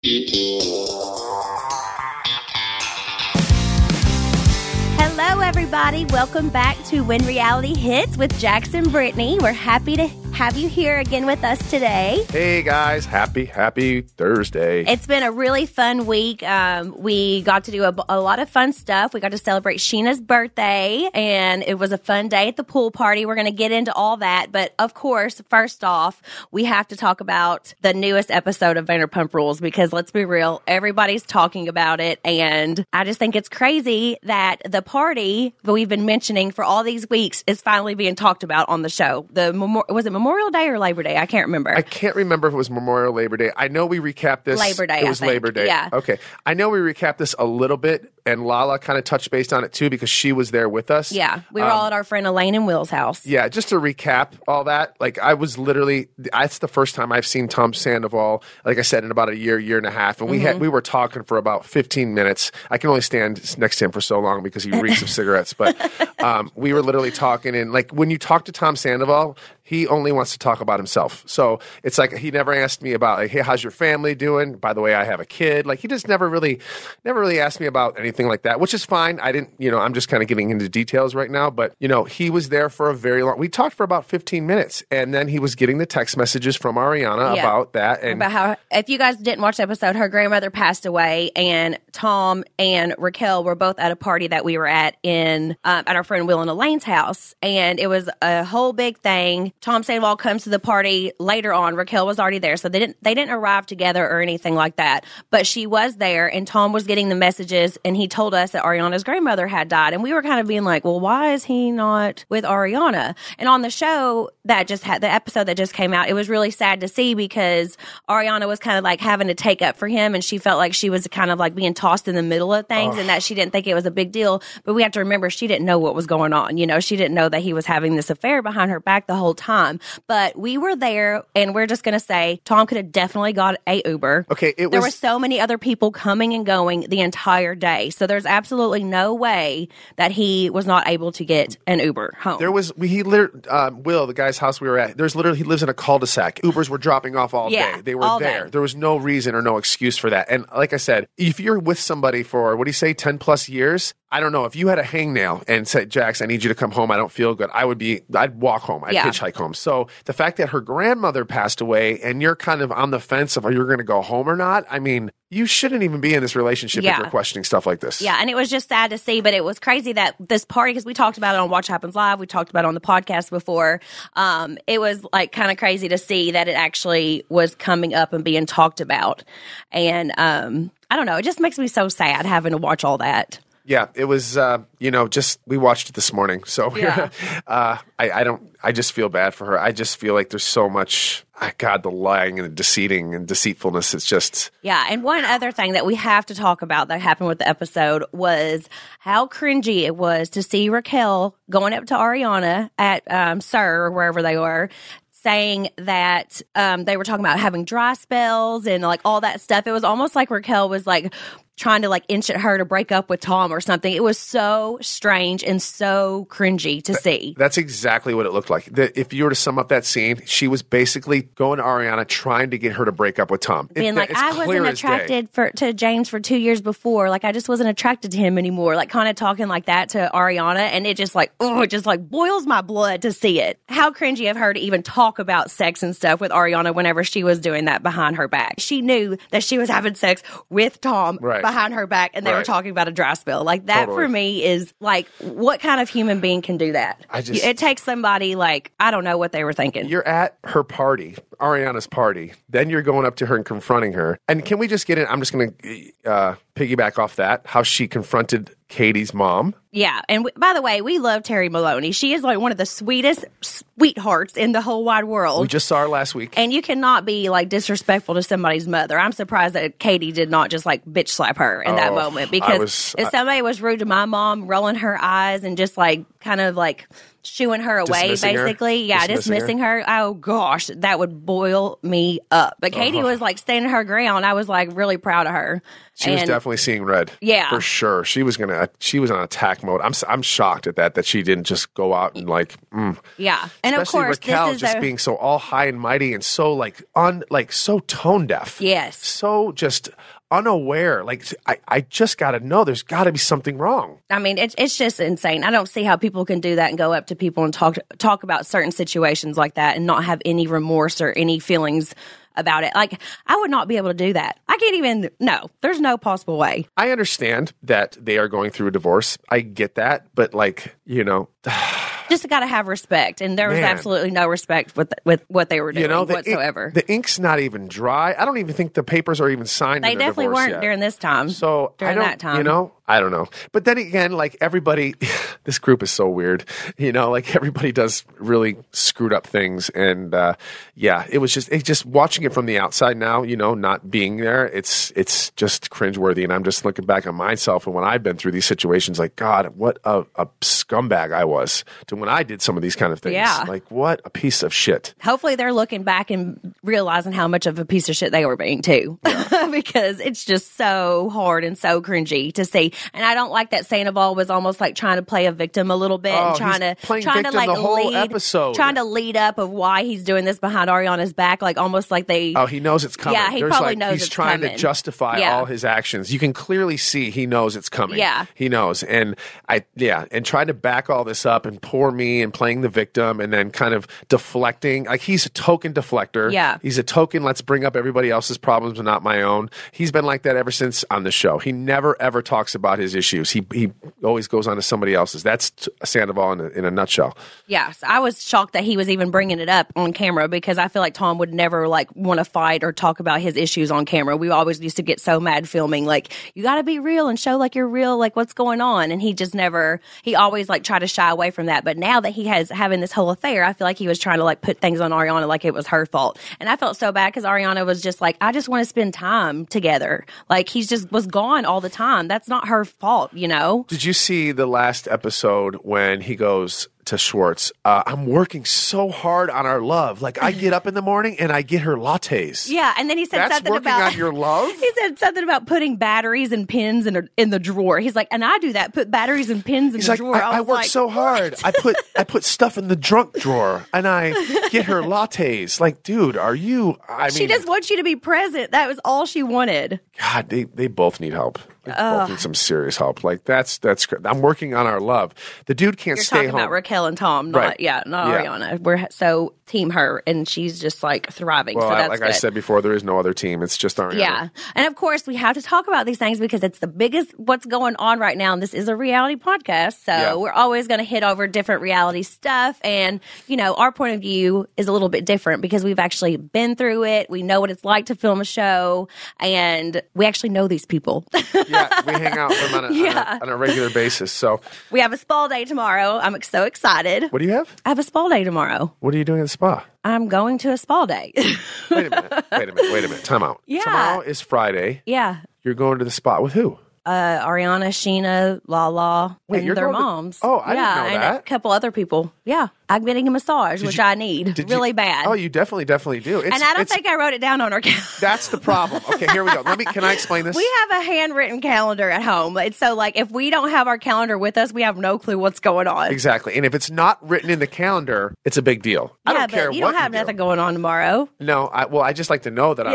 Hello, everybody. Welcome back to When Reality Hits with Jax and Brittany. We're happy to have you here again with us today. Hey, guys. Happy Thursday. It's been a really fun week. We got to do a lot of fun stuff. We got to celebrate Scheana's birthday, and it was a fun day at the pool party. We're going to get into all that. But, of course, first off, we have to talk about the newest episode of Vanderpump Rules because, let's be real, everybody's talking about it. And I just think it's crazy that the party that we've been mentioning for all these weeks is finally being talked about on the show. Was it Memorial Day or Labor Day? I can't remember. I can't remember if it was Memorial or Labor Day. I know we recapped this. Labor Day, It was Labor Day. Yeah. Okay. I know we recapped this a little bit, and Lala kind of touched base on it, too, because she was there with us. Yeah. We were all at our friend Elaine and Will's house. Yeah, just to recap all that, like I was literally, that's the first time I've seen Tom Sandoval, like I said, in about a year and a half. And we were talking for about 15 minutes. I can only stand next to him for so long because he reeks of cigarettes. But we were literally talking, and like when you talk to Tom Sandoval, he only wants to talk about himself. So it's like he never asked me about, like, hey, how's your family doing? By the way, I have a kid. Like he just never really asked me about anything like that, which is fine. I didn't, I'm just kind of getting into details right now. But, he was there for a very long, we talked for about 15 minutes. And then he was getting the text messages from Ariana about that. And about how, if you guys didn't watch the episode, her grandmother passed away, and Tom and Raquel were both at a party that we were at at our friend Will and Elaine's house. And it was a whole big thing. Tom Sandoval comes to the party later on. Raquel was already there, so they didn't arrive together or anything like that. But she was there, and Tom was getting the messages, and he told us that Ariana's grandmother had died. And we were kind of being like, well, why is he not with Ariana? And on the show that just had the episode that just came out, it was really sad to see because Ariana was kind of like having to take up for him, and she felt like she was kind of like being tossed in the middle of things and that she didn't think it was a big deal. But we have to remember, she didn't know what was going on. She didn't know that he was having this affair behind her back the whole time. But we were there, and we're just going to say Tom could have definitely got a Uber. Okay, there were so many other people coming and going the entire day. So there's absolutely no way that he was not able to get an Uber home. Will, the guy's house we were at, he lives in a cul-de-sac. Ubers were dropping off all day. They were there. Day. There was no reason or no excuse for that. And like I said, if you're with somebody for, 10 plus years, I don't know. If you had a hangnail and said, Jax, I need you to come home, I don't feel good, I'd walk home. I'd hitchhike home. So the fact that her grandmother passed away and you're kind of on the fence of, are you going to go home or not? I mean, you shouldn't even be in this relationship if you're questioning stuff like this. Yeah, and it was just sad to see, but it was crazy that this party, because we talked about it on Watch Happens Live, we talked about it on the podcast before, it was like kind of crazy to see that it actually was coming up and being talked about. And I don't know, it just makes me so sad having to watch all that. Yeah, it was, we watched it this morning. So I just feel bad for her. I just feel like there's so much, the lying and the deceiving and deceitfulness. It's just. Yeah. And one other thing that we have to talk about that happened with the episode was how cringy it was to see Raquel going up to Ariana at Sir or wherever they were, saying that they were talking about having dry spells and like all that stuff. It was almost like Raquel was like trying to like inch at her to break up with Tom or something. It was so strange and so cringy to see. That's exactly what it looked like. If you were to sum up that scene, she was basically going to Ariana trying to get her to break up with Tom. Being like, I wasn't attracted to James for 2 years before. Like, I just wasn't attracted to him anymore. Like, kind of talking like that to Ariana. And it just like, it just like boils my blood to see it. How cringy of her to even talk about sex and stuff with Ariana whenever she was doing that behind her back. She knew that she was having sex with Tom behind her back, and they were talking about a dry spell. Like, that for me is like, what kind of human being can do that? It takes somebody like, I don't know what they were thinking. You're at her party, Ariana's party. Then you're going up to her and confronting her. And can we just get in? I'm just going to piggyback off that, how she confronted Katie's mom. Yeah. And by the way, we love Katie Maloney. She is like one of the sweetest sweethearts in the whole wide world. We just saw her last week. And you cannot be like disrespectful to somebody's mother. I'm surprised that Katie did not just like bitch slap her in that moment, because if somebody was rude to my mom, rolling her eyes and just like kind of like shooing her away, basically. Yeah, dismissing her. Oh, gosh, that would boil me up. But Katie was like standing her ground. I was like really proud of her. She was definitely seeing red. Yeah. For sure. She was on attack mode. I'm shocked at that she didn't just go out and like, Yeah. And especially of course, Raquel this is just being so all high and mighty and so like so tone deaf. Yes. So just unaware. Like, I just got to know there's got to be something wrong. I mean, it's just insane. I don't see how people can do that and go up to people and talk about certain situations like that and not have any remorse or any feelings about it. Like, I would not be able to do that. I can't even, no, there's no possible way. I understand that they are going through a divorce. I get that. But like, just got to have respect, and there was absolutely no respect with what they were doing whatsoever. The ink's not even dry. I don't even think the papers are even signed. They definitely weren't yet. During this time. So during that time, I don't know. But then again, like everybody, this group is so weird. Like everybody does really screwed up things, and it was just watching it from the outside now. Not being there, it's just cringeworthy, and I'm just looking back on myself and when I've been through these situations. Like, God, what a scumbag I was to when I did some of these kind of things. Yeah. Like, what a piece of shit. Hopefully they're looking back and realizing how much of a piece of shit they were being too. Yeah. Because it's just so hard and so cringy to see. And I don't like that Sandoval was almost like trying to play a victim a little bit and trying to like the whole episode. Trying to lead up of why he's doing this behind Ariana's back, like almost like they. Oh, he knows it's coming. Yeah, he probably knows he's it's trying coming. to justify all his actions. You can clearly see he knows it's coming. Yeah, he knows, and trying to back all this up and poor me and playing the victim and then kind of deflecting. Like, he's a token deflector. Yeah, he's a token. Let's bring up everybody else's problems and not my own. He's been like that ever since on the show. He never ever talks about his issues. He always goes on to somebody else's. That's Sandoval in a nutshell. Yes, I was shocked that he was even bringing it up on camera because I feel like Tom would never like want to fight or talk about his issues on camera. We always used to get so mad filming, like, you got to be real and show like you're real, like what's going on. And he just never, he always like tried to shy away from that. But now that he has having this whole affair, I feel like he was trying to like put things on Ariana like it was her fault. And I felt so bad because Ariana was just like, I just want to spend time together. Like, he's just was gone all the time. That's not her fault, Did you see the last episode when he goes to Schwartz, I'm working so hard on our love. Like, I get up in the morning and I get her lattes. Yeah, and then he said something about on your love. He said something about putting batteries and pins in the drawer. He's like, and I do that. Put batteries and pins in the drawer. I work so hard. I put stuff in the drunk drawer and I get her lattes. Like, dude, are you? She just wants you to be present. That was all she wanted. God, they both need help. They both need some serious help. Like, that's. I'm working on our love. The dude can't stay home. You're talking about Raquel and Tom, not Ariana. We're so team her, and she's just like thriving. Well, so that's like good. I said before, there is no other team. It's just Ariana. Yeah, and of course we have to talk about these things because it's the biggest what's going on right now, and this is a reality podcast, so we're always going to hit over different reality stuff, and our point of view is a little bit different because we've actually been through it. We know what it's like to film a show, and we actually know these people. Yeah, we hang out with them on a regular basis. So we have a spa day tomorrow. I'm so excited. What do you have? I have a spa day tomorrow. What are you doing at the spa? I'm going to a spa day. Wait a minute. Time out. Yeah. Tomorrow is Friday. Yeah. You're going to the spa with who? Ariana, Scheana, Lala, and their moms. I didn't know that. And a couple other people. Yeah. I'm getting a massage, which I need really bad. Oh, you definitely do. And I don't think I wrote it down on our calendar. That's the problem. Okay, here we go. Can I explain this? We have a handwritten calendar at home. It's so like if we don't have our calendar with us, we have no clue what's going on. Exactly. And if it's not written in the calendar, it's a big deal. I don't care what you don't have nothing going on tomorrow. No, I just like to know that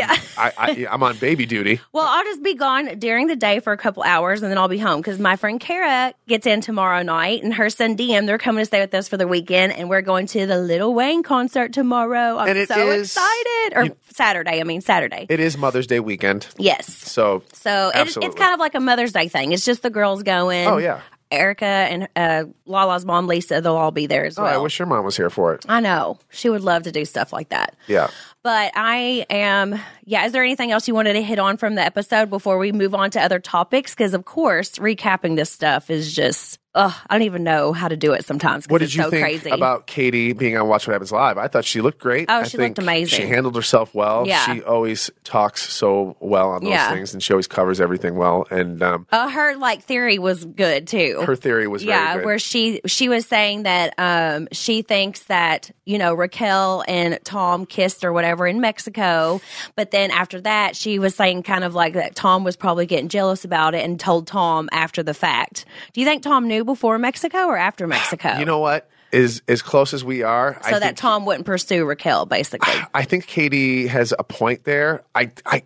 I'm on baby duty. Well, I'll just be gone during the day for a couple hours and then I'll be home because my friend Kara gets in tomorrow night and her son DM, they're coming to stay with us for the weekend and we're going to the Lil Wayne concert tomorrow. I'm so excited. Or Saturday. It is Mother's Day weekend. Yes. So it's kind of like a Mother's Day thing. It's just the girls going. Oh, yeah. Erica and Lala's mom, Lisa, they'll all be there as well. I wish your mom was here for it. I know. She would love to do stuff like that. Yeah. But I am, is there anything else you wanted to hit on from the episode before we move on to other topics? Because, of course, recapping this stuff is just, I don't even know how to do it sometimes. What did you so think crazy. about Katie being on Watch What Happens Live? I thought she looked great. Oh, she looked amazing. She handled herself well. Yeah. She always talks so well on those things, and she always covers everything well. And her theory was good too. Her theory was very good. Where she was saying that she thinks that Raquel and Tom kissed or whatever in Mexico, but then after that she was saying kind of like that Tom was probably getting jealous about it and told Tom after the fact. Do you think Tom knew before Mexico or after Mexico? You know what? As close as we are, so that Tom wouldn't pursue Raquel, basically. I think Katie has a point there.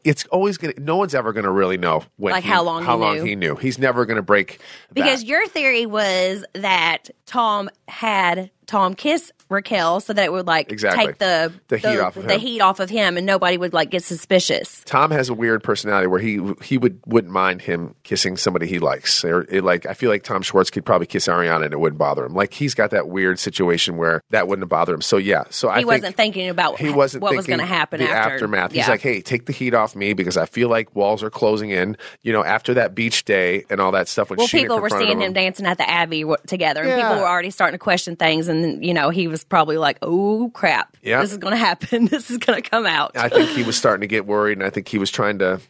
It's always gonna. No one's ever gonna really know how long he knew. He's never gonna break. Because your theory was that Tom had Tom kiss Raquel so that it would take the heat off of him and nobody would get suspicious. Tom has a weird personality where he wouldn't mind him kissing somebody he likes. I feel like Tom Schwartz could probably kiss Ariana and it wouldn't bother him. He's got that weird situation where that wouldn't bother him. So he wasn't thinking about what was going to happen the after. aftermath. He's like, hey, take the heat off me because I feel like walls are closing in. After that beach day and all that stuff. When people were seeing him dancing at the Abbey together, and people were already starting to question things, and he was probably like, oh crap, this is going to happen. This is going to come out. I think he was starting to get worried, and I think he was trying to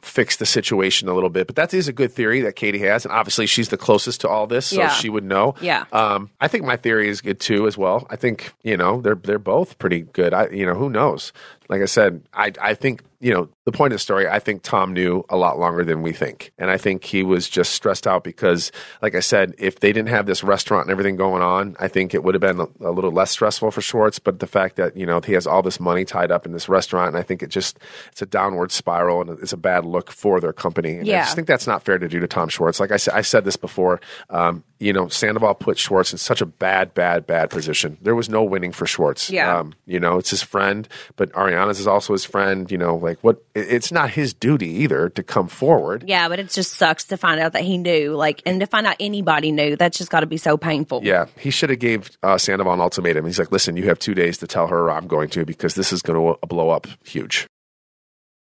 fix the situation a little bit. But that is a good theory that Katie has, and obviously she's the closest to all this, so she would know. Yeah. I think my theory is good too as well. I think they're both pretty good. Who knows? Like I said, I think, the point of the story, I think Tom knew a lot longer than we think. And I think he was just stressed out because, like I said, if they didn't have this restaurant and everything going on, I think it would have been a little less stressful for Schwartz. But the fact that, he has all this money tied up in this restaurant, and I think it's a downward spiral and it's a bad look for their company. And I just think that's not fair to do to Tom Schwartz. Like I said this before, Sandoval put Schwartz in such a bad position. There was no winning for Schwartz. Yeah. It's his friend, but Ariana's is also his friend. It's not his duty either to come forward. Yeah, but it just sucks to find out that he knew, and to find out anybody knew. That's just got to be so painful. Yeah, he should have gave Sandoval an ultimatum. He's like, listen, you have 2 days to tell her I'm going to, because this is going to blow up huge.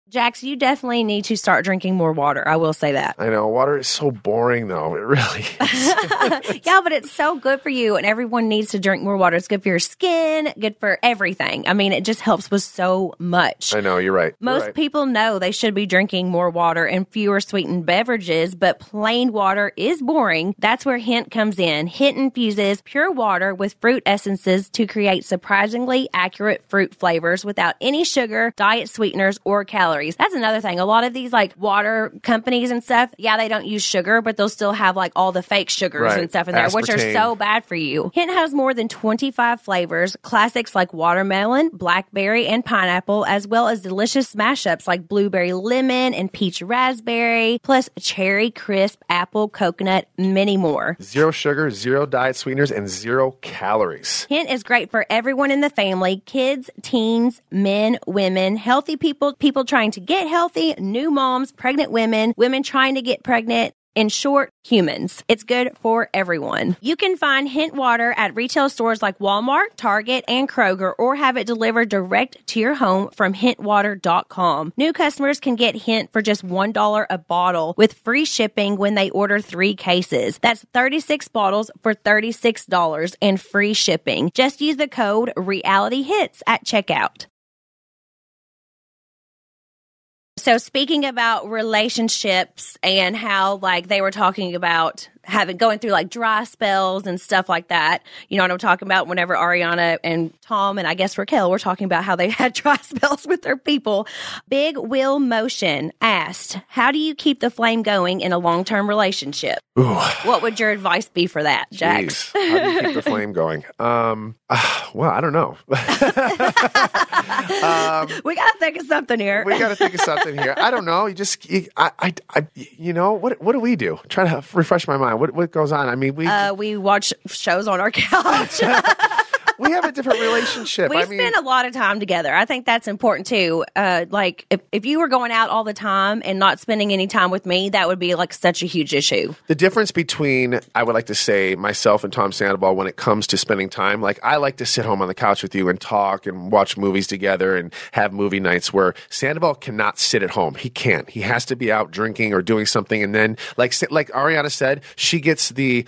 Jax, you definitely need to start drinking more water. I will say that. I know. Water is so boring, though. It really is. Yeah, but it's so good for you, and everyone needs to drink more water. It's good for your skin, good for everything. I mean, it just helps with so much. I know. You're right. Most people know they should be drinking more water and fewer sweetened beverages, but plain water is boring. That's where Hint comes in. Hint infuses pure water with fruit essences to create surprisingly accurate fruit flavors without any sugar, diet sweeteners, or calories. That's another thing. A lot of these water companies and stuff, they don't use sugar, but they'll still have all the fake sugars and stuff in there, which are so bad for you. Hint has more than 25 flavors, classics like watermelon, blackberry, and pineapple, as well as delicious mashups like blueberry lemon and peach raspberry, plus cherry crisp, apple, coconut, many more. 0 sugar, 0 diet sweeteners, and 0 calories. Hint is great for everyone in the family, kids, teens, men, women, healthy people trying to get healthy, new moms, pregnant women, women trying to get pregnant. In short, humans. It's good for everyone. You can find Hint water at retail stores like Walmart, Target, and Kroger, or have it delivered direct to your home from hintwater.com. New customers can get Hint for just $1 a bottle with free shipping when they order 3 cases. That's 36 bottles for $36 and free shipping. Just use the code REALITYHITS at checkout. So speaking about relationships and how they were talking about going through dry spells and stuff like that. You know what I'm talking about? Whenever Ariana and Tom and I guess Raquel were talking about how they had dry spells with their people. Big Wheel Motion asked, how do you keep the flame going in a long-term relationship? Ooh. What would your advice be for that, Jax? How do you keep the flame going? Well, I don't know. We got to think of something here. I don't know. What do we do? Try to refresh my mind. What goes on? I mean, we watch shows on our couch. We have a different relationship. We spend a lot of time together. I think that's important too. Like if you were going out all the time and not spending any time with me, that would be like such a huge issue. The difference between, I would like to say, myself and Tom Sandoval when it comes to spending time, like I like to sit home on the couch with you and talk and watch movies together and have movie nights, where Sandoval cannot sit at home. He can't. He has to be out drinking or doing something. And then like Ariana said, she gets the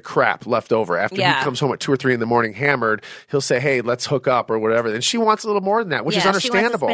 crap left over after he comes home at 2 or 3 in the morning hammered. He'll say, hey, let's hook up or whatever. And she wants a little more than that, which is understandable.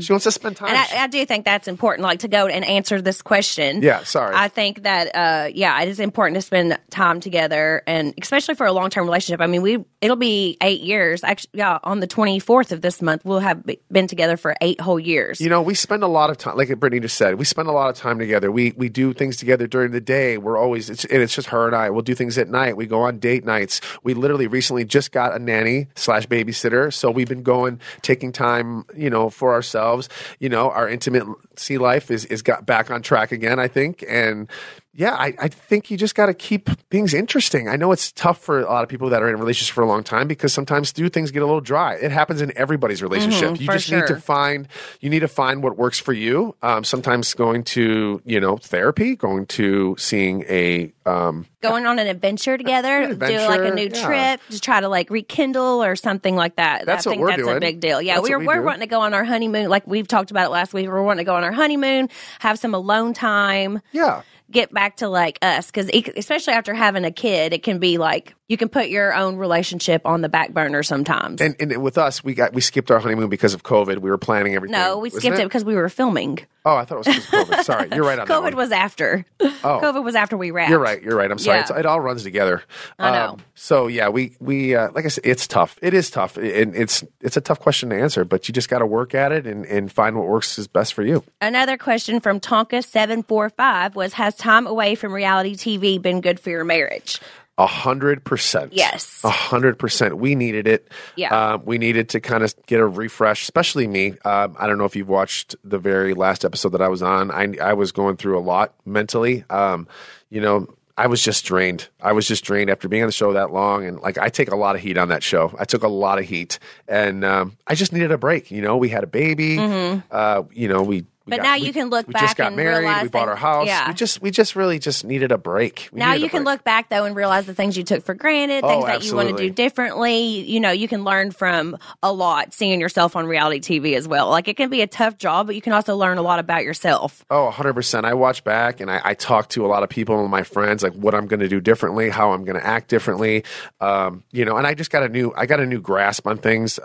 She wants to spend time. And I do think that's important, like to go and answer this question. Yeah, sorry. I think that, it is important to spend time together, and especially for a long-term relationship. I mean, it'll be 8 years. Actually, on the 24th of this month, we'll have been together for 8 whole years. We spend a lot of time, like Brittany just said, we spend a lot of time together. We do things together during the day. We're always, it's just her and I. We'll do things at night. We go on date nights. We literally recently just got a nanny / babysitter. So we've been taking time, for ourselves. Our intimacy life is got back on track again, I think. And yeah, I think you just got to keep things interesting. I know it's tough for a lot of people that are in relationships for a long time, because sometimes things get a little dry. It happens in everybody's relationship. You just need to find what works for you. Sometimes going to, therapy, going to seeing going on an adventure together, do like a new trip, just try to like rekindle or something like that. That's what we're doing. That's a big deal. Yeah, we're wanting to go on our honeymoon. Like we've talked about it last week. We're wanting to go on our honeymoon, have some alone time. Yeah. Get back to like us, because especially after having a kid, it can be like you can put your own relationship on the back burner sometimes. And with us, we skipped our honeymoon because of COVID. We were planning everything. No, we skipped it because we were filming. Oh, I thought it was because of COVID. Sorry, you're right on that one. COVID was after. Oh. COVID was after we wrapped. You're right. I'm sorry. Yeah. It all runs together. I know. So yeah, we like I said, it's tough. It is tough, and it's a tough question to answer. But you just got to work at it and find what works is best for you. Another question from Tonka745 was: has time away from reality TV been good for your marriage? 100%. Yes. 100%. We needed it. Yeah. We needed to kind of get a refresh, especially me. I don't know if you've watched the very last episode that I was on. I was going through a lot mentally. I was just drained. After being on the show that long. And like, I take a lot of heat on that show. I took a lot of heat, and I just needed a break. We had a baby. Mm-hmm. Now you can look back. We just got married. We bought our house. Yeah. We just really just needed a break. Now you can look back though and realize the things you took for granted, things that you want to do differently. You can learn from a lot seeing yourself on reality TV as well. Like, it can be a tough job, but you can also learn a lot about yourself. Oh, 100%. I watch back and I talk to a lot of people and my friends, like what I'm going to do differently, how I'm going to act differently. And I just got a new grasp on things.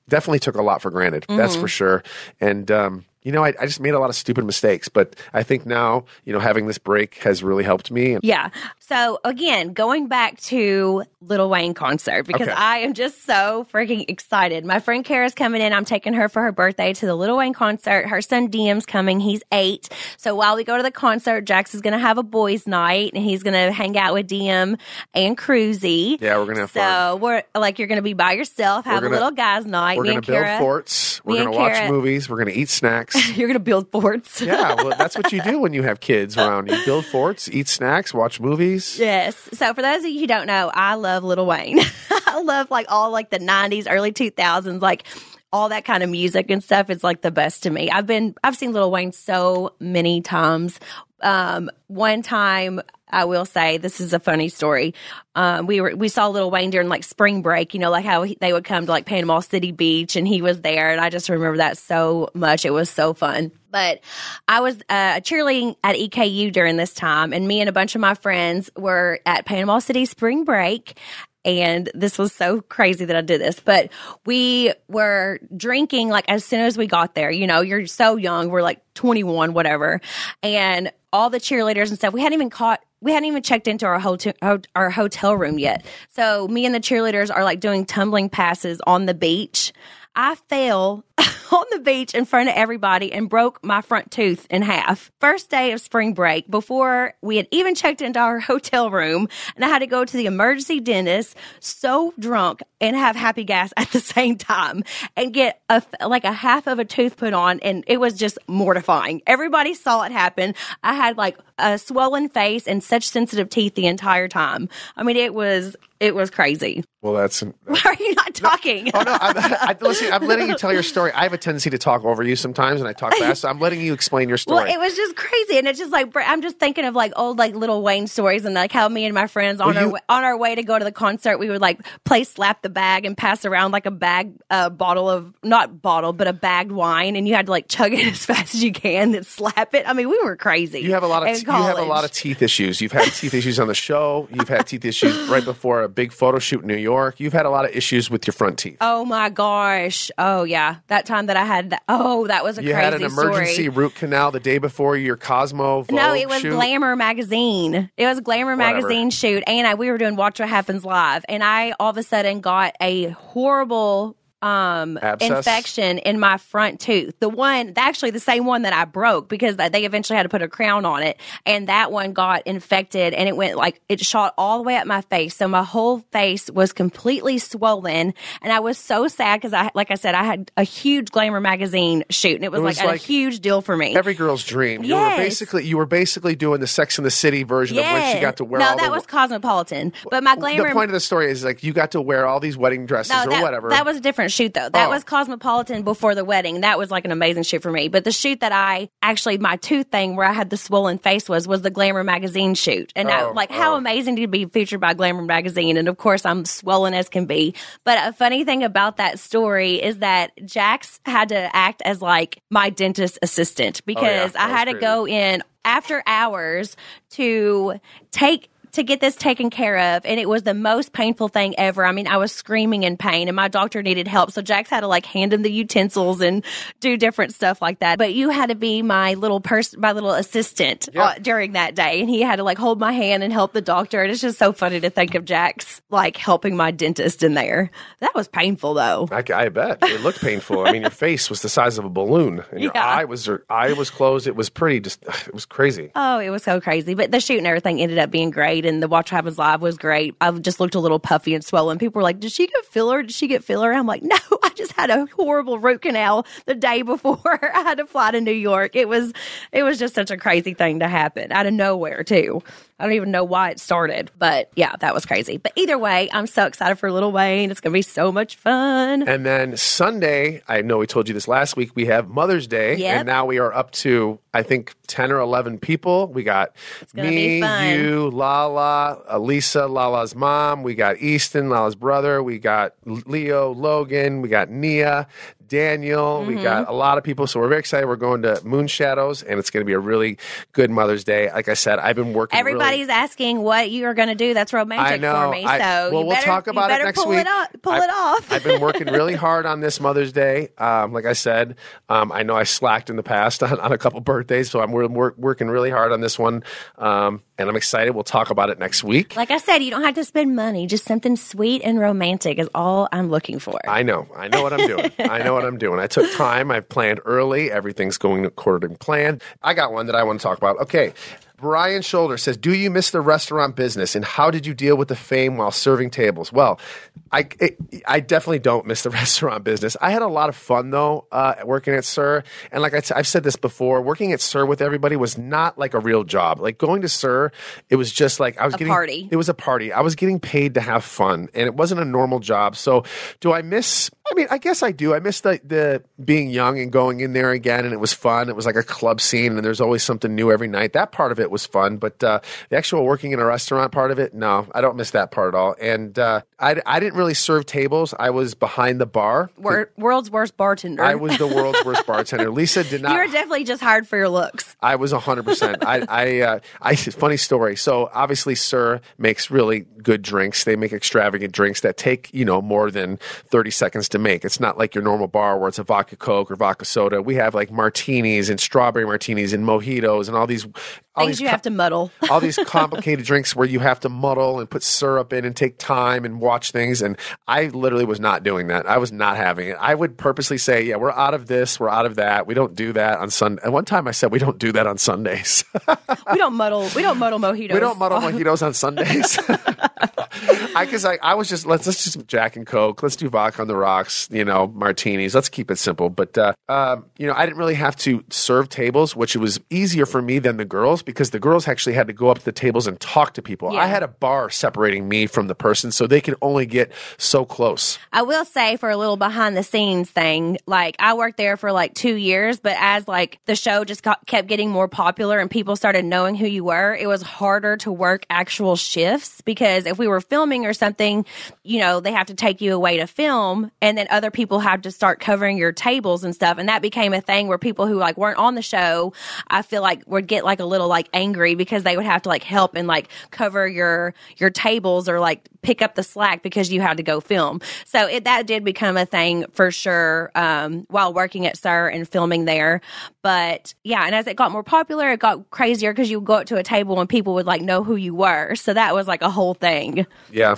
Definitely took a lot for granted. Mm-hmm. That's for sure. And, I just made a lot of stupid mistakes, but I think now, having this break has really helped me. Yeah. So again, going back to Lil Wayne concert, because I am just so freaking excited. My friend Kara's coming in. I'm taking her for her birthday to the Lil Wayne concert. Her son Diem's coming. He's 8. So while we go to the concert, Jax is going to have a boys' night, and he's going to hang out with Diem and Cruzy. Yeah, we're going to have fun. So we're like, you're going to be by yourself, have a little guys' night. We're going to build forts. We're going to watch movies. We're going to eat snacks. You're going to build forts. Yeah, well, that's what you do when you have kids around. You build forts, eat snacks, watch movies. Yes. So for those of you who don't know, I love Lil Wayne. I love like all like the 90s, early 2000s, like all that kind of music and stuff is like the best to me. I've seen Lil Wayne so many times. One time, I will say, this is a funny story. We saw Lil Wayne during like spring break, like how they would come to like Panama City Beach, and he was there, and I just remember that so much. It was so fun. But I was cheerleading at EKU during this time, and me and a bunch of my friends were at Panama City spring break. And this was so crazy that I did this, but we were drinking like as soon as we got there. You're so young. We're like 21, whatever. And all the cheerleaders and stuff, we hadn't even checked into our hotel room yet. So me and the cheerleaders are like doing tumbling passes on the beach. I fell on the beach in front of everybody and broke my front tooth in half. First day of spring break, before we had even checked into our hotel room, and I had to go to the emergency dentist so drunk and have happy gas at the same time and get a half of a tooth put on, and it was just mortifying. Everybody saw it happen. I had like a swollen face and such sensitive teeth the entire time. I mean, it was crazy. Well, Why are you not talking? Oh, no. Listen, I'm letting you tell your story. I have a tendency to talk over you sometimes, and I talk fast, so I'm letting you explain your story. Well, it was just crazy, and it's just like, I'm just thinking of like old like Little Wayne stories, and like how me and my friends on our way to go to the concert, we would like play slap the bag and pass around like a bagged wine, and you had to like chug it as fast as you can, then slap it. I mean, we were crazy. You have a lot of teeth issues. You've had teeth issues on the show. You've had teeth issues right before a big photo shoot in New York. You've had a lot of issues with your front teeth. Oh my gosh. Oh yeah. That time that I had that. Oh, that was a crazy story. You had an emergency root canal the day before your Cosmo Vogue No, it was shoot. Glamour magazine. It was Glamour magazine shoot, and we were doing Watch What Happens Live, and I all of a sudden got a horrible infection in my front tooth. The same one that I broke, because they eventually had to put a crown on it, and that one got infected, and it shot all the way up my face. So my whole face was completely swollen, and I was so sad because I had a huge Glamour magazine shoot, and it was like a huge deal for me. Every girl's dream. Yes. You were basically doing the Sex and the City version of when she got to wear No, that was Cosmopolitan. But my Glamour... The point of the story is like you got to wear all these wedding dresses whatever. That was a different shoot, though. That was Cosmopolitan before the wedding. That was like an amazing shoot for me. But the shoot that my tooth thing where I had the swollen face was the Glamour magazine shoot. And how amazing to be featured by Glamour magazine. And of course, I'm swollen as can be. But a funny thing about that story is that Jax had to act as like my dentist assistant, because I had to go in after hours to get this taken care of, and it was the most painful thing ever. I mean, I was screaming in pain, and my doctor needed help, so Jax had to like hand him the utensils and do different stuff like that. But you had to be my little assistant during that day, and he had to like hold my hand and help the doctor. And it's just so funny to think of Jax like helping my dentist in there. That was painful, though. I bet it looked painful. I mean, your face was the size of a balloon, and your eye was closed. It was it was crazy. Oh, it was so crazy. But the shoot and everything ended up being great. And the Watch What Happens Live was great. I just looked a little puffy and swollen. People were like, did she get filler? Did she get filler? I'm like, no, I just had a horrible root canal the day before I had to fly to New York. It was just such a crazy thing to happen out of nowhere, too. I don't even know why it started. But yeah, that was crazy. But either way, I'm so excited for Lil Wayne. It's going to be so much fun. And then Sunday, I know we told you this last week, we have Mother's Day. Yep. And now we are up to, I think, 10 or 11 people. We got me, you, Lala, Elisa, Lala's mom. We got Easton, Lala's brother. We got Leo, Logan. We got Nia, Daniel. We got a lot of people. So we're very excited. We're going to Moon Shadows, and it's going to be a really good Mother's Day. Like I said, I've been working Everybody's asking what you are going to do. That's romantic for me. We'll talk about it next week. Pull it off. I've been working really hard on this Mother's Day. Like I said, I know I slacked in the past on a couple birthdays, so I'm working really hard on this one. And I'm excited. We'll talk about it next week. Like I said, you don't have to spend money. Just something sweet and romantic is all I'm looking for. I know what I'm doing. I took time. I've planned early. Everything's going according to plan. I got one that I want to talk about. Okay. Brian Shoulder says, do you miss the restaurant business, and how did you deal with the fame while serving tables? Well, I definitely don't miss the restaurant business. I had a lot of fun, though, working at SUR. And like I've said this before, working at SUR with everybody was not like a real job. Like going to SUR, it was just like party. It was a party. I was getting paid to have fun, and it wasn't a normal job. So do I miss... I mean, I guess I do. I miss the being young and going in there again, and it was fun. It was like a club scene, and there's always something new every night. That part of it was fun, but the actual working in a restaurant part of it, no, I don't miss that part at all. And I didn't really serve tables. I was behind the bar. World's worst bartender. I was the world's worst bartender. Lisa did not. You were definitely just hired for your looks. I was 100%. Funny story. So obviously, SUR makes really good drinks. They make extravagant drinks that take more than 30 seconds to make. It's not like your normal bar where it's a vodka Coke or vodka soda. We have like martinis and strawberry martinis and mojitos and all these things you have to muddle. All these complicated drinks where you have to muddle and put syrup in and take time and watch things. And I literally was not doing that. I was not having it. I would purposely say, yeah, we're out of this. We're out of that. We don't do that on Sunday. And one time I said, we don't do that on Sundays. We don't muddle mojitos. We don't muddle mojitos on Sundays. I was just, let's just Jack and Coke. Let's do vodka on the rocks, martinis. Let's keep it simple. But, I didn't really have to serve tables, which it was easier for me than the girls because the girls actually had to go up to the tables and talk to people. Yeah. I had a bar separating me from the person so they could only get so close. I will say for a little behind the scenes thing, like I worked there for like 2 years, but as like the show just kept getting more popular and people started knowing who you were, it was harder to work actual shifts because if we were filming or something, they have to take you away to film and then other people have to start covering your tables and stuff. And that became a thing where people who like weren't on the show, I feel like would get like a little like angry because they would have to like help and like cover your tables or like pick up the slack because you had to go film. So that did become a thing for sure while working at SUR and filming there. But yeah, and as it got more popular, it got crazier because you would go up to a table and people would like know who you were. So that was like a whole thing. Yeah.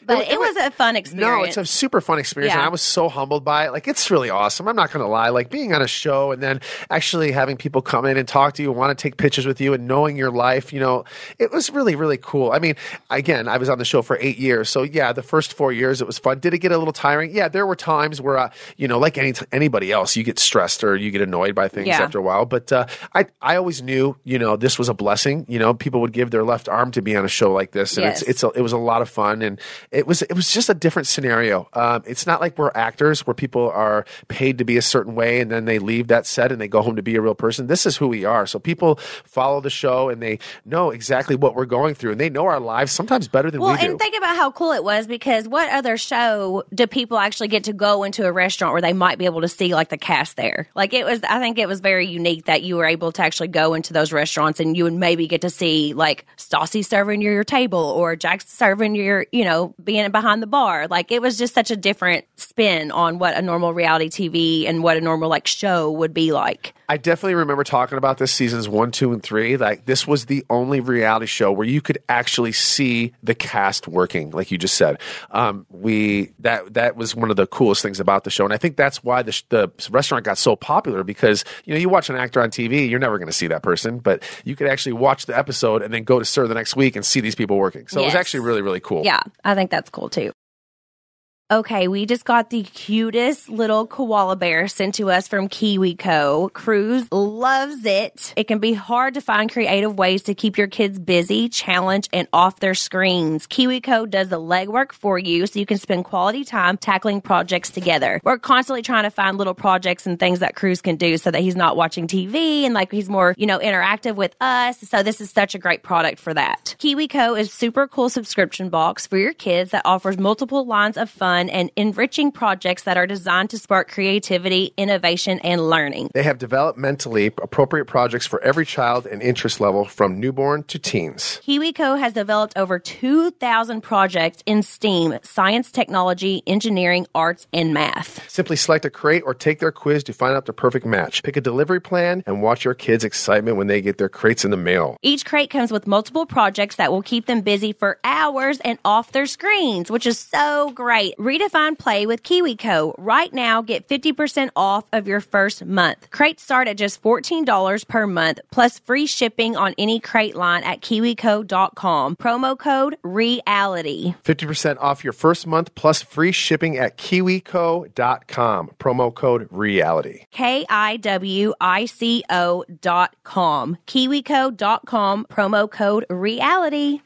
But it was a fun experience. No, it's a super fun experience, and I was so humbled by it. Like, it's really awesome. I'm not going to lie. Like, being on a show and then actually having people come in and talk to you and want to take pictures with you and knowing your life, it was really, really cool. I mean, again, I was on the show for 8 years. So, yeah, the first 4 years, it was fun. Did it get a little tiring? Yeah, there were times where, like anybody else, you get stressed or you get annoyed by things after a while. But I always knew, this was a blessing. People would give their left arm to be on a show like this. And it was a lot of fun. And it was just a different scenario. It's not like we're actors where people are paid to be a certain way and then they leave that set and they go home to be a real person. This is who we are. So people follow the show and they know exactly what we're going through and they know our lives sometimes better than we do. Well, and think about how cool it was because what other show do people actually get to go into a restaurant where they might be able to see like the cast there? Like I think it was very unique that you were able to actually go into those restaurants and you would maybe get to see like Stassi serving your table or Jax serving your, being behind the bar. Like it was just such a different spin on what a normal reality TV and what a normal like show would be like. I definitely remember talking about this seasons 1, 2, and 3. Like this was the only reality show where you could actually see the cast working, like you just said. That was one of the coolest things about the show, and I think that's why the restaurant got so popular because you watch an actor on TV, you're never going to see that person, but you could actually watch the episode and then go to SUR the next week and see these people working. So it was actually really, really cool. Yeah, I think that's cool too. Okay, we just got the cutest little koala bear sent to us from KiwiCo. Cruz loves it. It can be hard to find creative ways to keep your kids busy, challenged, and off their screens. KiwiCo does the legwork for you so you can spend quality time tackling projects together. We're constantly trying to find little projects and things that Cruz can do so that he's not watching TV and like he's more, interactive with us. So this is such a great product for that. KiwiCo is super cool subscription box for your kids that offers multiple lines of fun and enriching projects that are designed to spark creativity, innovation, and learning. They have developmentally appropriate projects for every child and interest level from newborn to teens. KiwiCo has developed over 2,000 projects in STEAM, science, technology, engineering, arts, and math. Simply select a crate or take their quiz to find out the perfect match. Pick a delivery plan and watch your kids' excitement when they get their crates in the mail. Each crate comes with multiple projects that will keep them busy for hours and off their screens, which is so great. Redefine play with KiwiCo. Right now, get 50% off of your first month. Crates start at just $14 per month, plus free shipping on any crate line at KiwiCo.com. Promo code REALITY. 50% off your first month, plus free shipping at KiwiCo.com. Promo code REALITY. KiwiCo.com. KiwiCo.com. Promo code REALITY.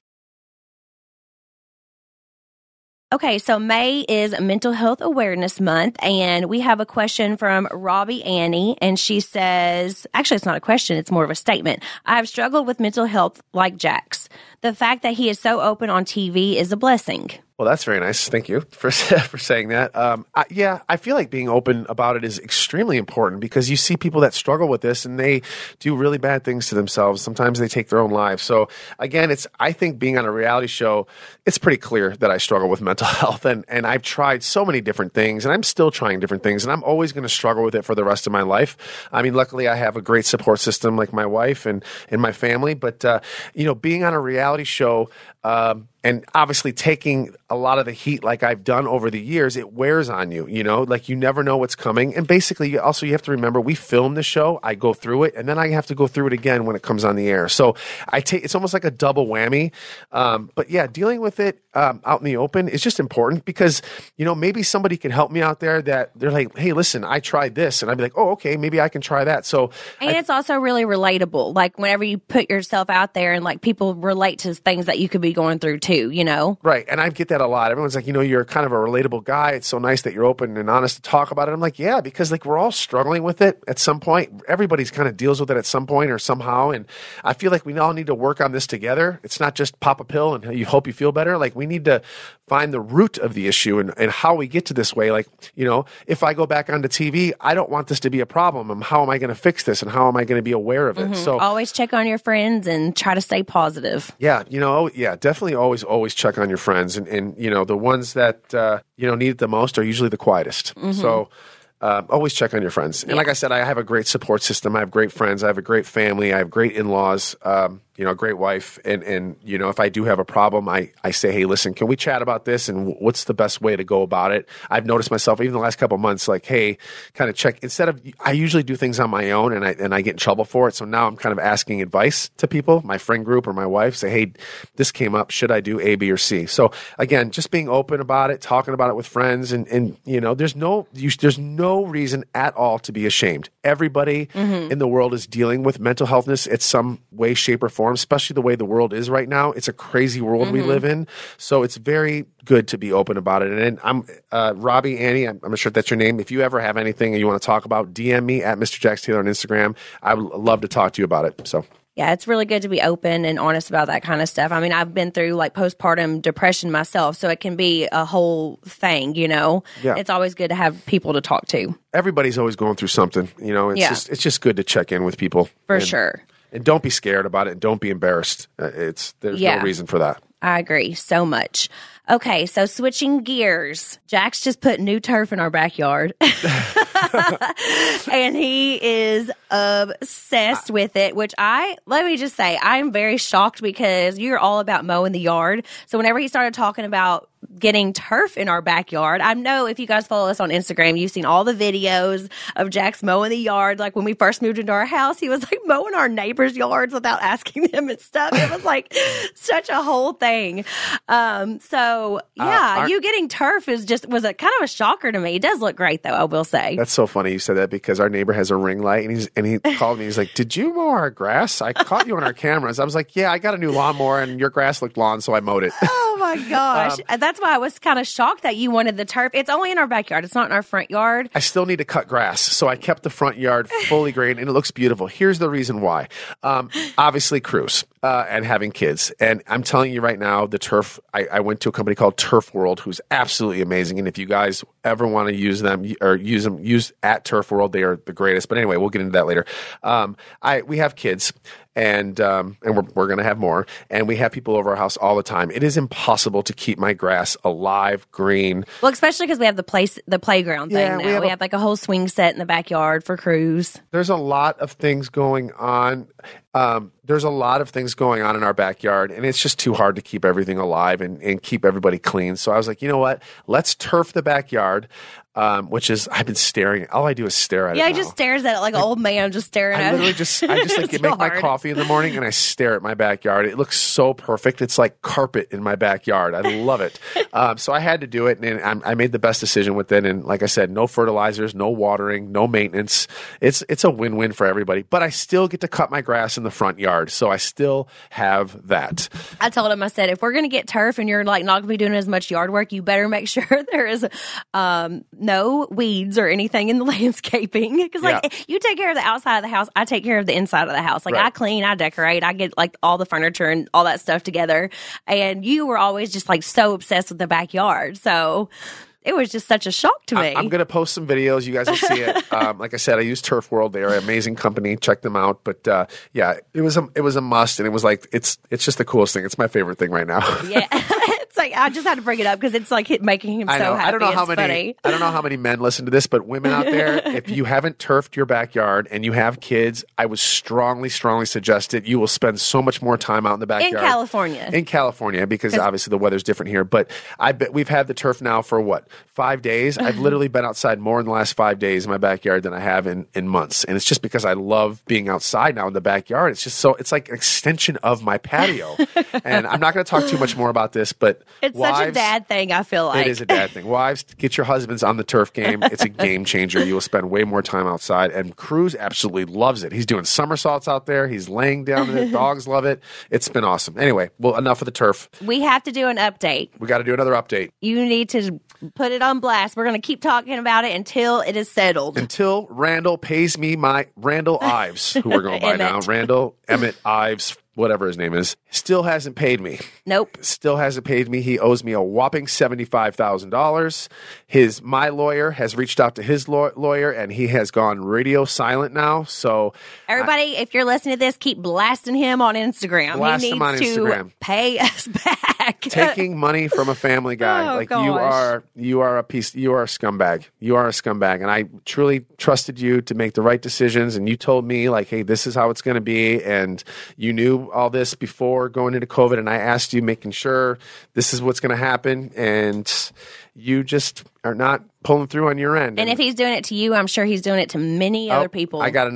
Okay, so May is Mental Health Awareness Month, and we have a question from Robbie Annie, and she says, actually, it's not a question, it's more of a statement. I have struggled with mental health like Jax. The fact that he is so open on TV is a blessing. Well, that's very nice. Thank you for saying that. I feel like being open about it is extremely important because you see people that struggle with this and they do really bad things to themselves. Sometimes they take their own lives. So again, I think being on a reality show, it's pretty clear that I struggle with mental health and I've tried so many different things and I'm still trying different things and I'm always going to struggle with it for the rest of my life. I mean, luckily I have a great support system like my wife and my family, but being on a reality show, and obviously taking a lot of the heat like I've done over the years, it wears on you, like you never know what's coming. And basically you have to remember we film the show, I go through it, and then I have to go through it again when it comes on the air. So it's almost like a double whammy. But yeah, dealing with it out in the open is just important because, maybe somebody can help me out there that they're like, hey, listen, I tried this. And I'd be like, oh, okay, maybe I can try that. So, and it's also really relatable. Like whenever you put yourself out there and like people relate to things that you could be going through too. Right. And I get that a lot. Everyone's like, you're kind of a relatable guy. It's so nice that you're open and honest to talk about it. I'm like, yeah, because like we're all struggling with it at some point. Everybody's kind of deals with it at some point or somehow. And I feel like we all need to work on this together. It's not just pop a pill and you hope you feel better. Like we need to find the root of the issue and how we get to this way. Like, if I go back onto TV, I don't want this to be a problem. How am I going to fix this? And how am I going to be aware of it? Mm-hmm. So always check on your friends and try to stay positive. Yeah. Definitely always check on your friends and the ones that need it the most are usually the quietest. Mm-hmm. So always check on your friends. And like I said, I have a great support system. I have great friends. I have a great family. I have great in-laws. A great wife. And if I do have a problem, I say, hey, listen, can we chat about this? And what's the best way to go about it? I've noticed myself, even the last couple of months, like, hey, kind of check. Instead of, I usually do things on my own and I get in trouble for it. So now I'm kind of asking advice to people, my friend group or my wife, say, hey, this came up. Should I do A, B, or C? So again, just being open about it, talking about it with friends. And there's no reason at all to be ashamed. Everybody in the world is dealing with mental healthness at some way, shape, or form, especially the way the world is right now. It's a crazy world we live in. So it's very good to be open about it. And I'm Robbie, Annie, I'm not sure if that's your name. If you ever have anything you want to talk about, DM me at Mr. Jax Taylor on Instagram. I would love to talk to you about it. So yeah, it's really good to be open and honest about that kind of stuff. I mean, I've been through like postpartum depression myself, so it can be a whole thing, Yeah. It's always good to have people to talk to. Everybody's always going through something, It's just good to check in with people. For sure. And don't be scared about it. And don't be embarrassed. There's no reason for that. I agree so much. Okay, so switching gears. Jax just put new turf in our backyard. And he is obsessed with it, which let me just say, I'm very shocked because you're all about mowing the yard. So whenever he started talking about getting turf in our backyard, I know if you guys follow us on Instagram, you've seen all the videos of Jax mowing the yard. Like when we first moved into our house, he was like mowing our neighbors' yards without asking them and stuff. It was like such a whole thing. You getting turf was a kind of a shocker to me. It does look great though, I will say. That's so funny you said that because our neighbor has a ring light and he called me. He's like, did you mow our grass? I caught you on our cameras. I was like, yeah, I got a new lawnmower and your grass looked lawn, so I mowed it. Oh my gosh. That's why I was kind of shocked that you wanted the turf. It's only in our backyard. It's not in our front yard. I still need to cut grass. So I kept the front yard fully graded and it looks beautiful. Here's the reason why. Obviously cruise and having kids. And I'm telling you right now, the turf, I went to a company called Turf World, who's absolutely amazing. And if you guys ever want to use them or use at Turf World, they are the greatest. But anyway, we'll get into that later. We have kids. And we're going to have more. And we have people over our house all the time. It is impossible to keep my grass alive, green. Well, especially because we have the playground thing now. We have like a whole swing set in the backyard for crews. There's a lot of things going on. There's a lot of things going on in our backyard, and it's just too hard to keep everything alive and keep everybody clean. So I was like, you know what? Let's turf the backyard. Which is, I've been staring. All I do is stare at it. Yeah, he just stares at it like an old man just staring at it. I just like make my coffee in the morning and I stare at my backyard. It looks so perfect. It's like carpet in my backyard. I love it. So I had to do it, and I made the best decision with it. And like I said, no fertilizers, no watering, no maintenance. It's a win-win for everybody. But I still get to cut my grass in the front yard, so I still have that. I told him, I said, if we're going to get turf and you're like not going to be doing as much yard work, you better make sure there is no weeds or anything in the landscaping. Because, like, you take care of the outside of the house, I take care of the inside of the house. Like, I clean, I decorate, I get, like, all the furniture and all that stuff together. And you were always just, like, so obsessed with the backyard. So it was just such a shock to me. I'm going to post some videos. You guys will see it. Like I said, I use Turf World. They're an amazing company. Check them out. But yeah, it was a must, and it was like it's just the coolest thing. It's my favorite thing right now. Yeah. It's like I just had to bring it up because it's like making him so happy. I don't know how many men listen to this, but women out there, if you haven't turfed your backyard and you have kids, I would strongly suggest it. You will spend so much more time out in the backyard. In California, because obviously the weather's different here. But I bet we've had the turf now for what, 5 days? I've literally been outside more in the last 5 days in my backyard than I have in months. And it's just because I love being outside now in the backyard. It's just so, it's like an extension of my patio. And I'm not going to talk too much more about this, but it's wives, such a dad thing, I feel like. It is a dad thing. Wives, get your husbands on the turf game. It's a game changer. You will spend way more time outside. And Cruz absolutely loves it. He's doing somersaults out there. He's laying down in it. Dogs love it. It's been awesome. Anyway, well, enough of the turf. We have to do an update. We got to do another update. You need to put it on blast. We're going to keep talking about it until it is settled. Until Randall pays me my Randall Ives, who we're going by now. Randall Emmett Ives, whatever his name is, still hasn't paid me. Nope. Still hasn't paid me. He owes me a whopping $75,000. My lawyer has reached out to his lawyer, and he has gone radio silent now. So everybody, if you're listening to this, keep blasting him on Instagram. Blast he him on needs Instagram. to pay us back. Taking money from a family guy. You are a scumbag. You are a scumbag. And I truly trusted you to make the right decisions. And you told me, like, hey, this is how it's going to be. And you knew all this before going into COVID. And I asked you, making sure this is what's going to happen. And you just are not pulling through on your end. And if he's doing it to you, I'm sure he's doing it to many other people. I got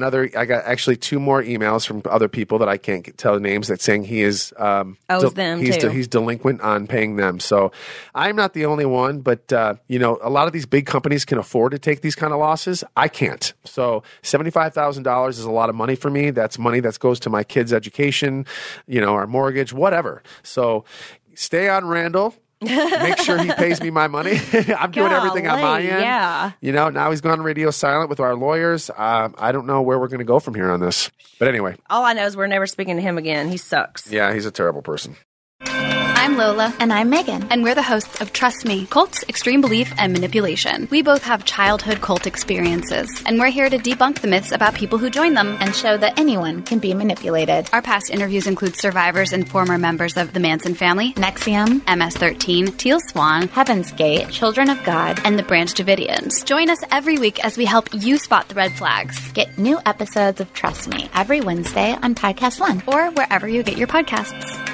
actually 2 more emails from other people that I can't tell the names that saying he is owes them too. He's delinquent on paying them. So I'm not the only one, but a lot of these big companies can afford to take these kind of losses. I can't. So $75,000 is a lot of money for me. That's money that goes to my kids' education, our mortgage, whatever. So stay on Randall. Make sure he pays me my money. I'm doing everything on my end. Yeah. Now he's gone radio silent with our lawyers. I don't know where we're going to go from here on this. But anyway. All I know is we're never speaking to him again. He sucks. Yeah, he's a terrible person. I'm Lola. And I'm Megan. And we're the hosts of Trust Me, Cults, Extreme Belief, and Manipulation. We both have childhood cult experiences, and we're here to debunk the myths about people who join them and show that anyone can be manipulated. Our past interviews include survivors and former members of the Manson family, NXIVM, MS-13, Teal Swan, Heaven's Gate, Children of God, and the Branch Davidians. Join us every week as we help you spot the red flags. Get new episodes of Trust Me every Wednesday on Podcast One or wherever you get your podcasts.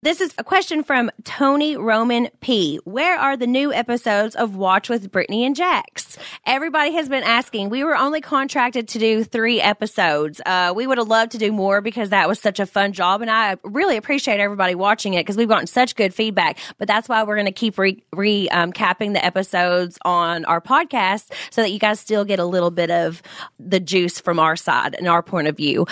This is a question from Tony Roman P. Where are the new episodes of Watch with Brittany and Jax? Everybody has been asking. We were only contracted to do 3 episodes. We would have loved to do more because that was such a fun job, and I really appreciate everybody watching it because we've gotten such good feedback. But that's why we're going to keep recapping the episodes on our podcast so that you guys still get a little bit of the juice from our side and our point of view.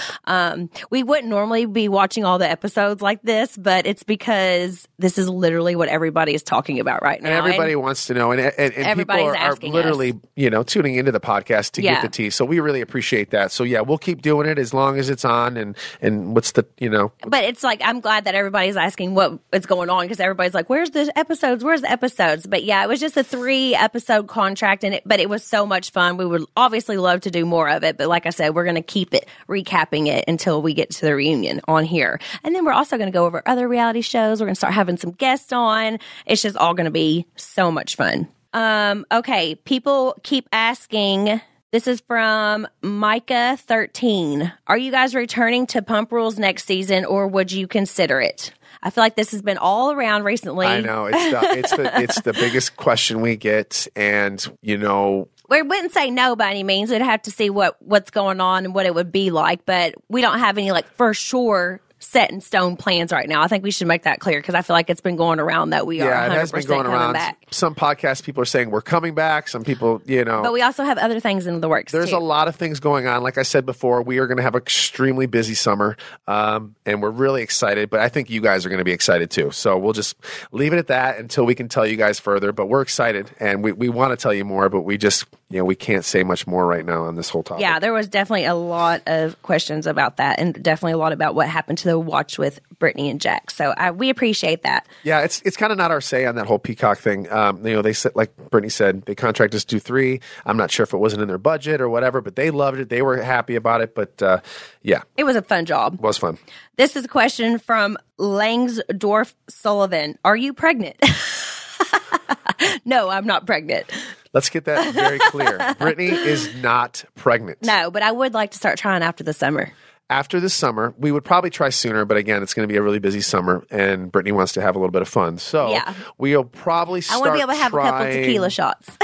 We wouldn't normally be watching all the episodes like this, but it's because this is literally what everybody is talking about right now. And everybody wants to know. And people are literally, tuning into the podcast to get the tea. So we really appreciate that. So, yeah, we'll keep doing it as long as it's on. And what's the. But it's like, I'm glad that everybody's asking what is going on because everybody's like, where's the episodes? Where's the episodes? But, yeah, it was just a 3-episode contract. But it was so much fun. We would obviously love to do more of it. But like I said, we're going to keep it, recapping it until we get to the reunion on here. And then we're also going to go over other reality shows. We're going to start having some guests on. It's just all going to be so much fun. Okay, people keep asking. This is from Micah 13. Are you guys returning to Pump Rules next season, or would you consider it? I feel like this has been all around recently. I know it's the biggest question we get, and we wouldn't say no by any means. We'd have to see what's going on and what it would be like, but we don't have any for sure set in stone plans right now. I think we should make that clear because I feel like it's been going around that we are 100% it has been going coming around. back. Some podcast people are saying we're coming back. Some people, But we also have other things in the works. There's too. a lot of things going on. Like I said before, we are going to have an extremely busy summer, and we're really excited. But I think you guys are going to be excited too. So we'll just leave it at that until we can tell you guys further. But we're excited, and we want to tell you more, but we just, we can't say much more right now on this whole topic. Yeah, there was definitely a lot of questions about that, and definitely a lot about what happened to the watch with Brittany and Jax. So we appreciate that. Yeah, it's kind of not our say on that whole Peacock thing. They said, like Brittany said, they contracted us to do 3. I'm not sure if it wasn't in their budget or whatever, but they loved it. They were happy about it. But yeah, it was a fun job. It was fun. This is a question from Langsdorf Sullivan. Are you pregnant? No, I'm not pregnant. Let's get that very clear. Brittany is not pregnant. No, but I would like to start trying after the summer. After the summer, we would probably try sooner, but again, it's going to be a really busy summer, and Brittany wants to have a little bit of fun. So we'll probably start I want to be able to have a couple of tequila shots.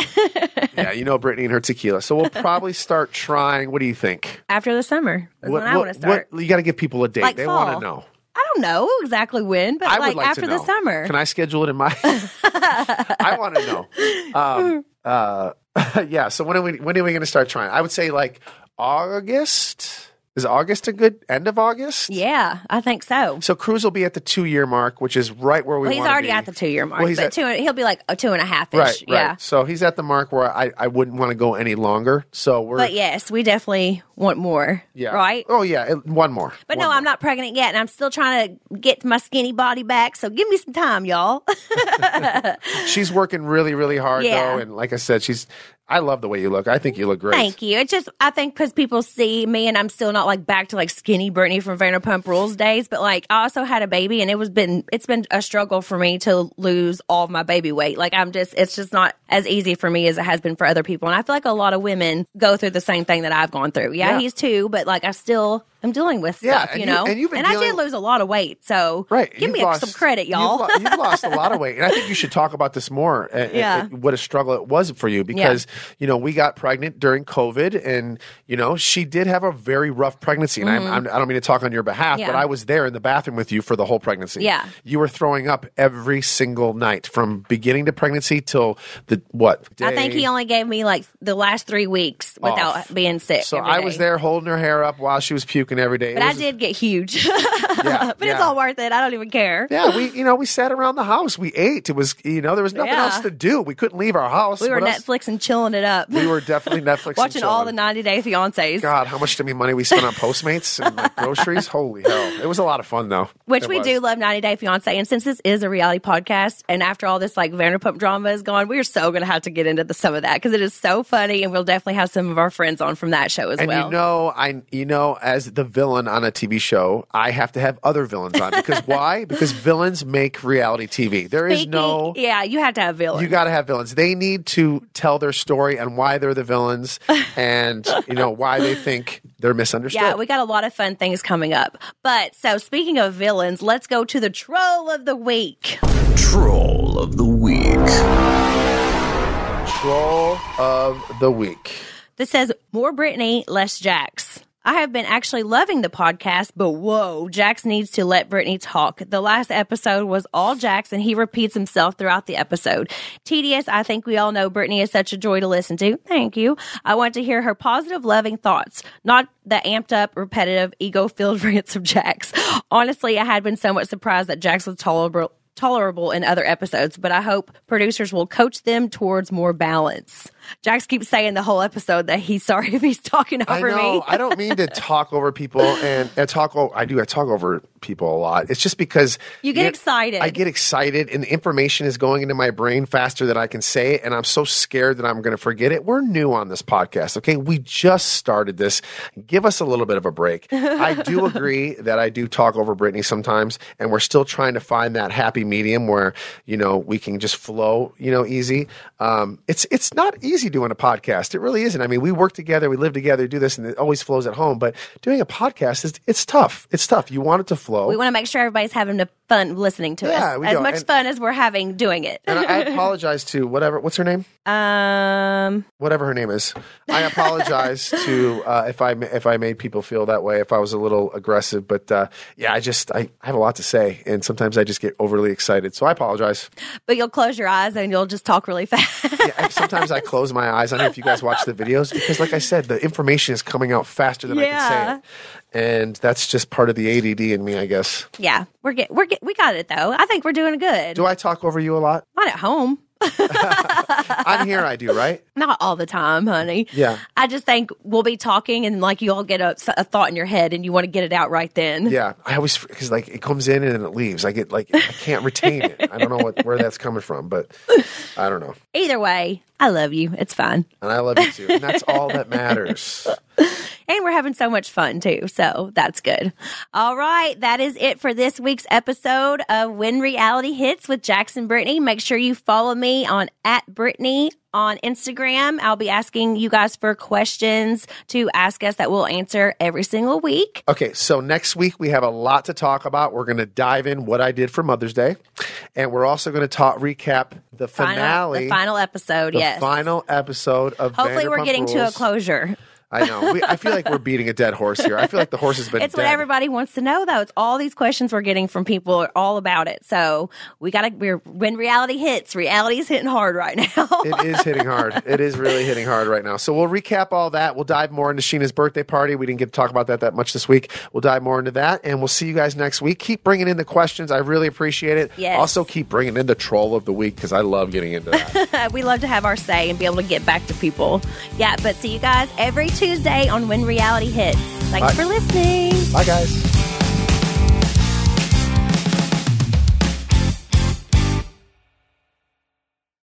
Yeah, Brittany and her tequila. So we'll probably start trying. What do you think? After the summer is when I want to start. You got to give people a date. Like they fall. want to know. I don't know exactly when, but I would like after to know. the summer. Can I schedule it in my... I want to know. Yeah, so when are we going to start trying? I would say like August. Is August a good end of August? Yeah, I think so. So Cruz will be at the 2-year mark, which is right where we want to be. He's already at the 2-year mark, but he'll be like a 2.5-ish. Right. Yeah. So he's at the mark where I wouldn't want to go any longer. But yes, we definitely want more. Yeah. Right? Oh, yeah. One more. But I'm not pregnant yet, and I'm still trying to get my skinny body back, so give me some time, y'all. She's working really, really hard, Yeah. though. And like I said, I love the way you look. I think you look great. Thank you. It's just, I think because people see me and I'm still not like back to like skinny Brittany from Vanderpump Rules days, but like I also had a baby and it's been a struggle for me to lose all of my baby weight. Like it's just not as easy for me as it has been for other people. And I feel like a lot of women go through the same thing that I've gone through. Yeah. He's 2, but like I'm dealing with stuff, and I did lose a lot of weight. So give me some credit, y'all. You've lost a lot of weight. And I think you should talk about this more. What a struggle it was for you because, we got pregnant during COVID and, she did have a very rough pregnancy. And I don't mean to talk on your behalf, but I was there in the bathroom with you for the whole pregnancy. Yeah. You were throwing up every single night from beginning to pregnancy till day? I think he only gave me like the last 3 weeks without being sick. So I was there holding her hair up while she was puking every day. But I did get huge. But it's all worth it. I don't even care. Yeah, we sat around the house. We ate. It was, there was nothing else to do. We couldn't leave our house. We were Netflix and chilling it up. We were definitely Netflix watching all the 90 Day Fiancés. God, how much money we spent on Postmates and like groceries? Holy hell. It was a lot of fun, though. Which we do love 90 Day Fiancé. And since this is a reality podcast, and after all this like Vanderpump drama is gone, we're so going to have to get into some of that because it is so funny. And we'll definitely have some of our friends on from that show as well. And as the villain on a TV show, I have to have other villains on. Because why? Because villains make reality TV. Yeah, you have to have villains. You got to have villains. They need to tell their story and why they're the villains and, why they think they're misunderstood. Yeah, we got a lot of fun things coming up. But so speaking of villains, let's go to the Troll of the Week. Troll of the Week. Troll of the Week. This says, more Brittany, less Jax. I have been actually loving the podcast, but whoa, Jax needs to let Brittany talk. The last episode was all Jax, and he repeats himself throughout the episode. Tedious, I think we all know Brittany is such a joy to listen to. Thank you. I want to hear her positive, loving thoughts, not the amped up, repetitive, ego-filled rants of Jax. Honestly, I had been somewhat surprised that Jax was tolerable in other episodes, but I hope producers will coach them towards more balance. Jax keeps saying the whole episode that he's sorry if he's talking over me. I don't mean to talk over people and I talk over people a lot. It's just because you get excited. I get excited and the information is going into my brain faster than I can say it, and I'm so scared that I'm going to forget it. We're new on this podcast, okay? We just started this. Give us a little bit of a break. I do agree that I do talk over Brittany sometimes, and we're still trying to find that happy medium where, we can just flow, easy. It's not easy. easy doing a podcast. It really isn't. I mean, we work together, we live together, do this, and it always flows at home. But doing a podcast it's tough. It's tough. You want it to flow. We want to make sure everybody's having fun listening to us. As much fun as we're having doing it. And I apologize to what's her name? Whatever her name is. I apologize to if I made people feel that way, if I was a little aggressive. But I have a lot to say, and sometimes I just get overly excited. So I apologize. But you'll close your eyes and you'll just talk really fast. Yeah, sometimes I close my eyes. I don't know if you guys watch the videos because, like I said, the information is coming out faster than I can say it. And that's just part of the ADD in me, I guess. Yeah, we got it though. I think we're doing good. Do I talk over you a lot? Not at home. I'm here, I do, right? Not all the time, honey. Yeah. I just think we'll be talking and like you all get a thought in your head and you want to get it out right then. Yeah. I always, because like it comes in and then it leaves. I get like, I can't retain it. I don't know where that's coming from, but I don't know. Either way, I love you. It's fun. And I love you too. And that's all that matters. And we're having so much fun too, so that's good. All right, that is it for this week's episode of When Reality Hits with Jax and Brittany. Make sure you follow me on @Brittany on Instagram. I'll be asking you guys for questions to ask us that we'll answer every single week. Okay, so next week we have a lot to talk about. We're going to dive in what I did for Mother's Day, and we're also going to recap the finale. The final episode, the final episode of Hopefully we're Vanderpump getting Rules. to a closure. I know. I feel like we're beating a dead horse here. I feel like the horse has been It's dead. what everybody wants to know, though. It's all these questions we're getting from people are all about it. So when reality hits, reality is hitting hard right now. It is hitting hard. It is really hitting hard right now. So we'll recap all that. We'll dive more into Scheana's birthday party. We didn't get to talk about that much this week. We'll dive more into that, and we'll see you guys next week. Keep bringing in the questions. I really appreciate it. Yes. Also, keep bringing in the troll of the week because I love getting into that. We love to have our say and be able to get back to people. Yeah, but see you guys every Tuesday on When Reality Hits. Thanks for listening. Bye, guys.